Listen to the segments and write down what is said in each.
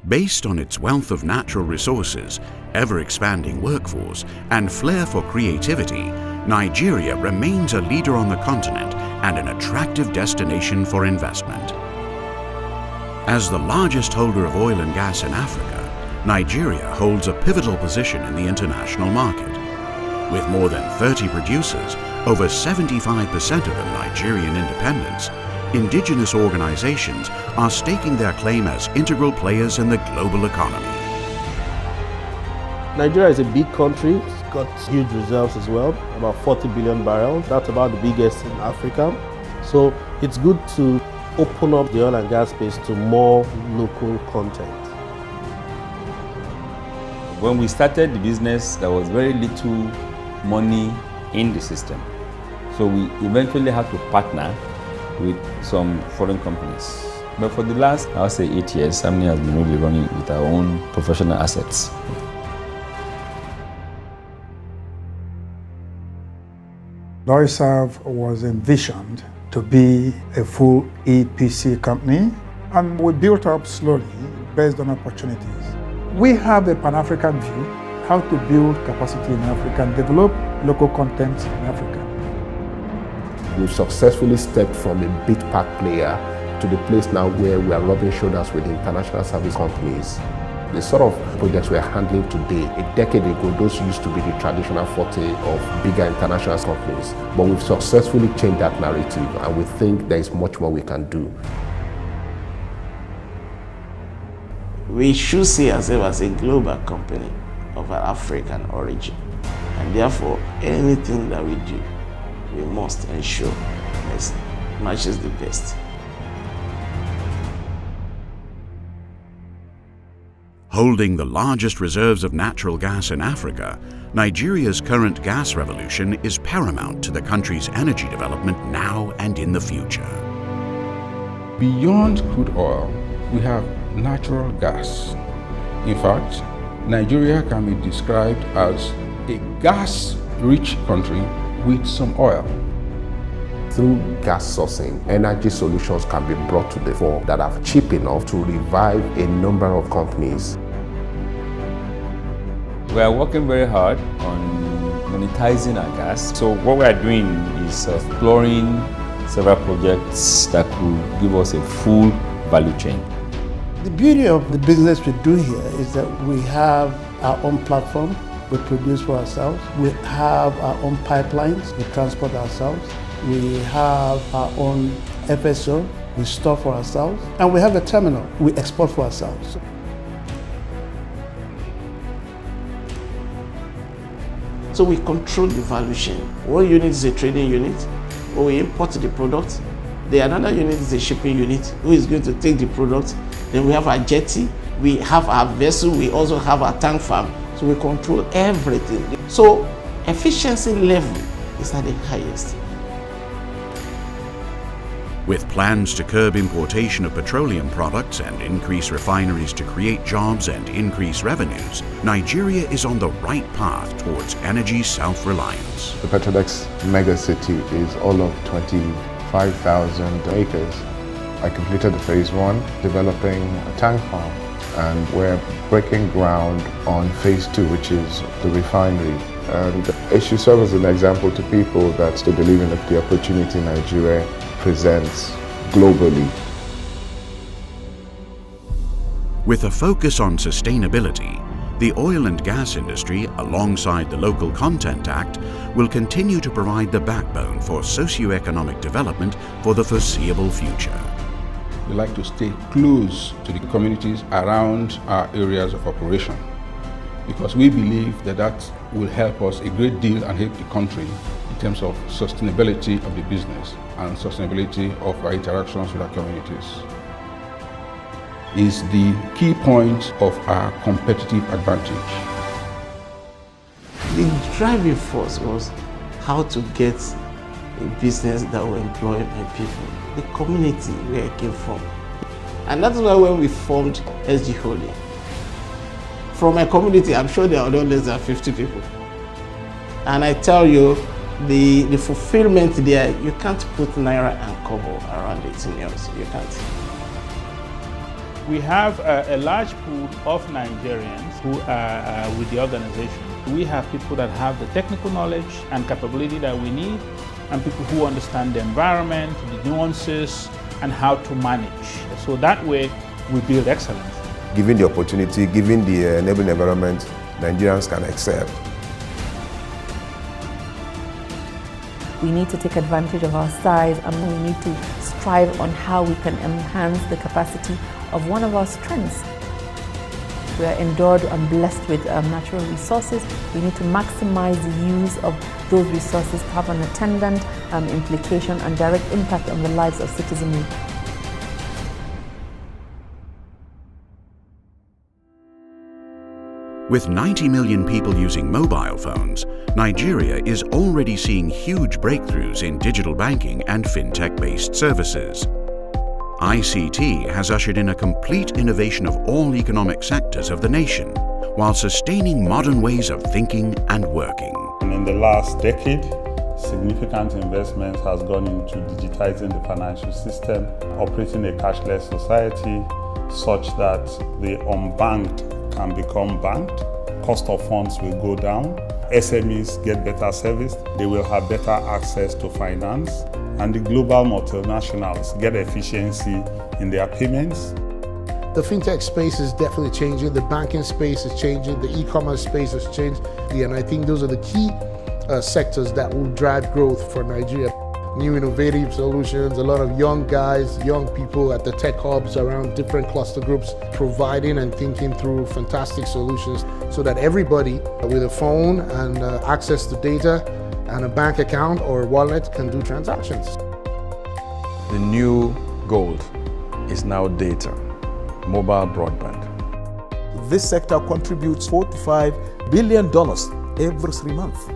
Based on its wealth of natural resources, ever-expanding workforce, and flair for creativity, Nigeria remains a leader on the continent and an attractive destination for investment. As the largest holder of oil and gas in Africa, Nigeria holds a pivotal position in the international market. With more than 30 producers, over 75% of them Nigerian independents, indigenous organizations are staking their claim as integral players in the global economy. Nigeria is a big country. It's got huge reserves as well, about 40 billion barrels. That's about the biggest in Africa. So it's good to open up the oil and gas space to more local content. When we started the business, there was very little money in the system. So we eventually had to partner with some foreign companies. But for the last, I would say 8 years, Samni has been really running with our own professional assets. Loyserve was envisioned to be a full EPC company, and we built up slowly based on opportunities. We have a Pan-African view, how to build capacity in Africa and develop local content in Africa. We've successfully stepped from a bit part player to the place now where we are rubbing shoulders with international service companies. The sort of projects we are handling today, a decade ago, those used to be the traditional forte of bigger international companies. But we've successfully changed that narrative, and we think there is much more we can do. We should see ourselves as a global company of an African origin. And therefore, anything that we do, we must ensure that matches the best. Holding the largest reserves of natural gas in Africa, Nigeria's current gas revolution is paramount to the country's energy development now and in the future. Beyond crude oil, we have natural gas. In fact, Nigeria can be described as a gas-rich country with some oil. Through gas sourcing, energy solutions can be brought to the fore that are cheap enough to revive a number of companies. We are working very hard on monetizing our gas. So what we are doing is exploring several projects that could give us a full value chain. The beauty of the business we do here is that we have our own platform. We produce for ourselves. We have our own pipelines. We transport ourselves. We have our own FSO. We store for ourselves. And we have a terminal. We export for ourselves. So we control the value chain. One unit is a trading unit, where we import the product. The another unit is a shipping unit, who is going to take the product. Then we have our jetty, we have our vessel, we also have our tank farm. So we control everything. So efficiency level is at the highest. With plans to curb importation of petroleum products and increase refineries to create jobs and increase revenues, Nigeria is on the right path towards energy self-reliance. The Petrodex megacity is all of 25,000 acres. I completed the phase 1, developing a tank farm, and we're breaking ground on phase 2, which is the refinery. And it should serve as an example to people that they believe in the opportunity Nigeria presents globally. With a focus on sustainability, the oil and gas industry, alongside the Local Content Act, will continue to provide the backbone for socio-economic development for the foreseeable future. We like to stay close to the communities around our areas of operation, because we believe that that will help us a great deal and help the country in terms of sustainability of the business and sustainability of our interactions with our communities. Is the key point of our competitive advantage. The driving force was how to get a business that will employ my people, the community where I came from. And that's why when we formed SG Holding, from my community, I'm sure there are no less than 50 people. And I tell you, the fulfillment there, you can't put naira and kobo around it in yours. You can't. We have a large pool of Nigerians who are with the organization. We have people that have the technical knowledge and capability that we need, and people who understand the environment, the nuances, and how to manage. So that way, we build excellence. Given the opportunity, given the enabling environment, Nigerians can excel. We need to take advantage of our size, and we need to strive on how we can enhance the capacity of one of our strengths. We are endowed and blessed with natural resources. We need to maximize the use of those resources to have an attendant implication and direct impact on the lives of citizenry. With 90 million people using mobile phones, Nigeria is already seeing huge breakthroughs in digital banking and fintech-based services. ICT has ushered in a complete innovation of all economic sectors of the nation, while sustaining modern ways of thinking and working. In the last decade, significant investment has gone into digitizing the financial system, operating a cashless society such that the unbanked can become banked, cost of funds will go down, SMEs get better service, they will have better access to finance, and the global multinationals get efficiency in their payments. The fintech space is definitely changing, the banking space is changing, the e-commerce space has changed, and I think those are the key sectors that will drive growth for Nigeria. New innovative solutions, a lot of young guys, young people at the tech hubs around different cluster groups providing and thinking through fantastic solutions so that everybody with a phone and access to data and a bank account or wallet can do transactions. The new gold is now data, mobile broadband. This sector contributes $45 billion every 3 months.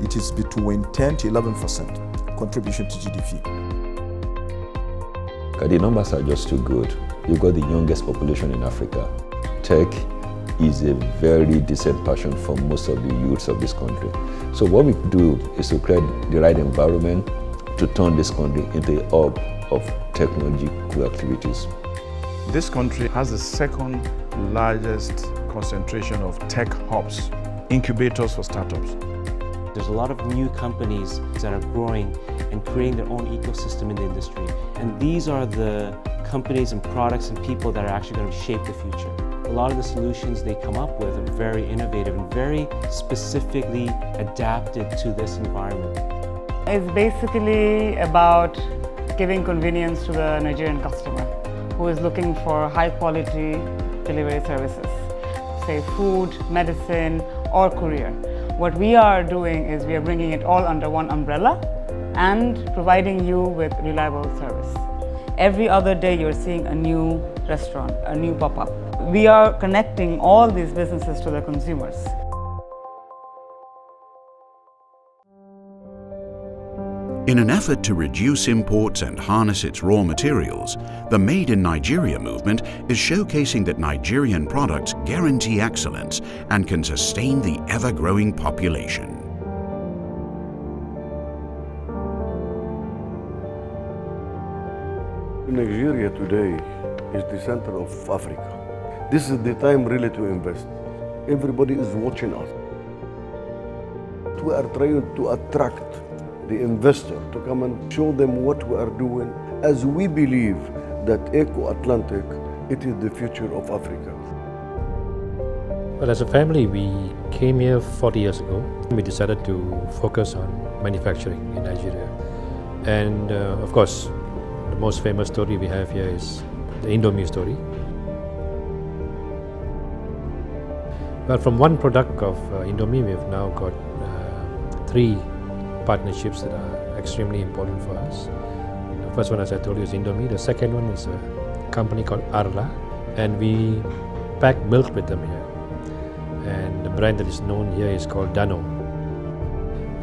It is between 10 to 11% contribution to GDP. The numbers are just too good. You've got the youngest population in Africa. Tech is a very decent passion for most of the youths of this country. So what we do is to create the right environment to turn this country into a hub of technological activities. This country has the second largest concentration of tech hubs, incubators for startups. There's a lot of new companies that are growing and creating their own ecosystem in the industry. And these are the companies and products and people that are actually going to shape the future. A lot of the solutions they come up with are very innovative and very specifically adapted to this environment. It's basically about giving convenience to the Nigerian customer who is looking for high quality delivery services, say food, medicine, or courier. What we are doing is we are bringing it all under one umbrella and providing you with reliable service. Every other day you're seeing a new restaurant, a new pop-up. We are connecting all these businesses to the consumers. In an effort to reduce imports and harness its raw materials, the Made in Nigeria movement is showcasing that Nigerian products guarantee excellence and can sustain the ever-growing population. Nigeria today is the center of Africa. This is the time really to invest. Everybody is watching us. We are trying to attract the investor to come and show them what we are doing, as we believe that Eco-Atlantic, it is the future of Africa. Well, as a family, we came here 40 years ago. We decided to focus on manufacturing in Nigeria. And of course, the most famous story we have here is the Indomie story. But from one product of Indomie, we've now got 3 partnerships that are extremely important for us. The first one, as I told you, is Indomie. The second one is a company called Arla, and we pack milk with them here. And the brand that is known here is called Dano.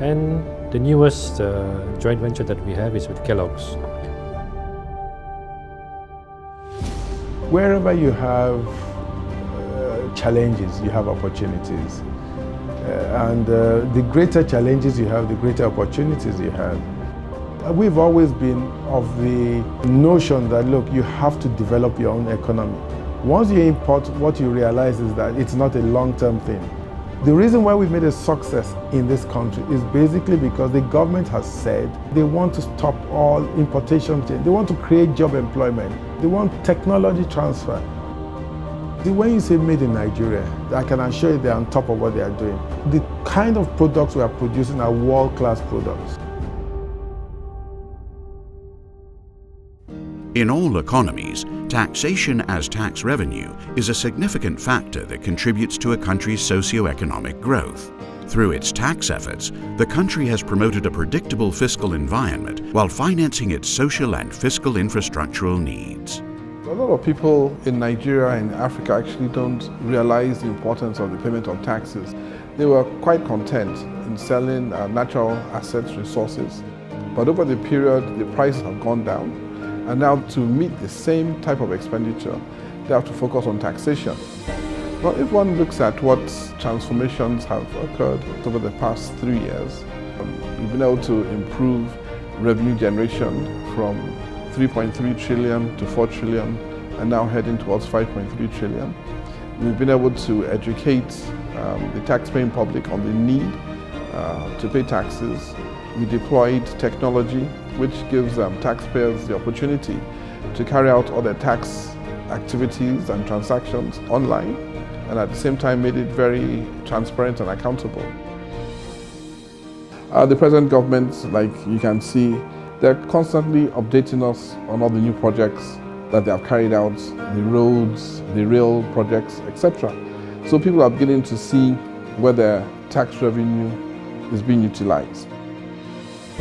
And the newest joint venture that we have is with Kellogg's. Wherever you have challenges, you have opportunities. And the greater challenges you have, the greater opportunities you have. We've always been of the notion that, look, you have to develop your own economy. Once you import, what you realize is that it's not a long-term thing. The reason why we've made a success in this country is basically because the government has said they want to stop all importation chain. They want to create job employment. They want technology transfer. When you say made in Nigeria, I can assure you they're on top of what they are doing. The kind of products we are producing are world-class products. In all economies, taxation as tax revenue is a significant factor that contributes to a country's socio-economic growth. Through its tax efforts, the country has promoted a predictable fiscal environment while financing its social and fiscal infrastructural needs. A lot of people in Nigeria and Africa actually don't realize the importance of the payment of taxes. They were quite content in selling natural assets, resources, but over the period, the prices have gone down. And now to meet the same type of expenditure, they have to focus on taxation. But if one looks at what transformations have occurred over the past 3 years, we've been able to improve revenue generation from 3.3 trillion to 4 trillion and now heading towards 5.3 trillion. We've been able to educate the tax-paying public on the need to pay taxes. We deployed technology which gives taxpayers the opportunity to carry out all their tax activities and transactions online, and at the same time made it very transparent and accountable. The present government, like you can see, they're constantly updating us on all the new projects that they have carried out, the roads, the rail projects, etc. So people are beginning to see where their tax revenue is being utilized.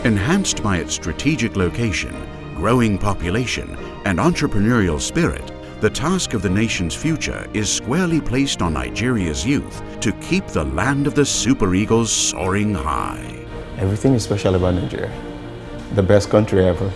Enhanced by its strategic location, growing population, and entrepreneurial spirit, the task of the nation's future is squarely placed on Nigeria's youth to keep the land of the Super Eagles soaring high. Everything is special about Nigeria. The best country ever.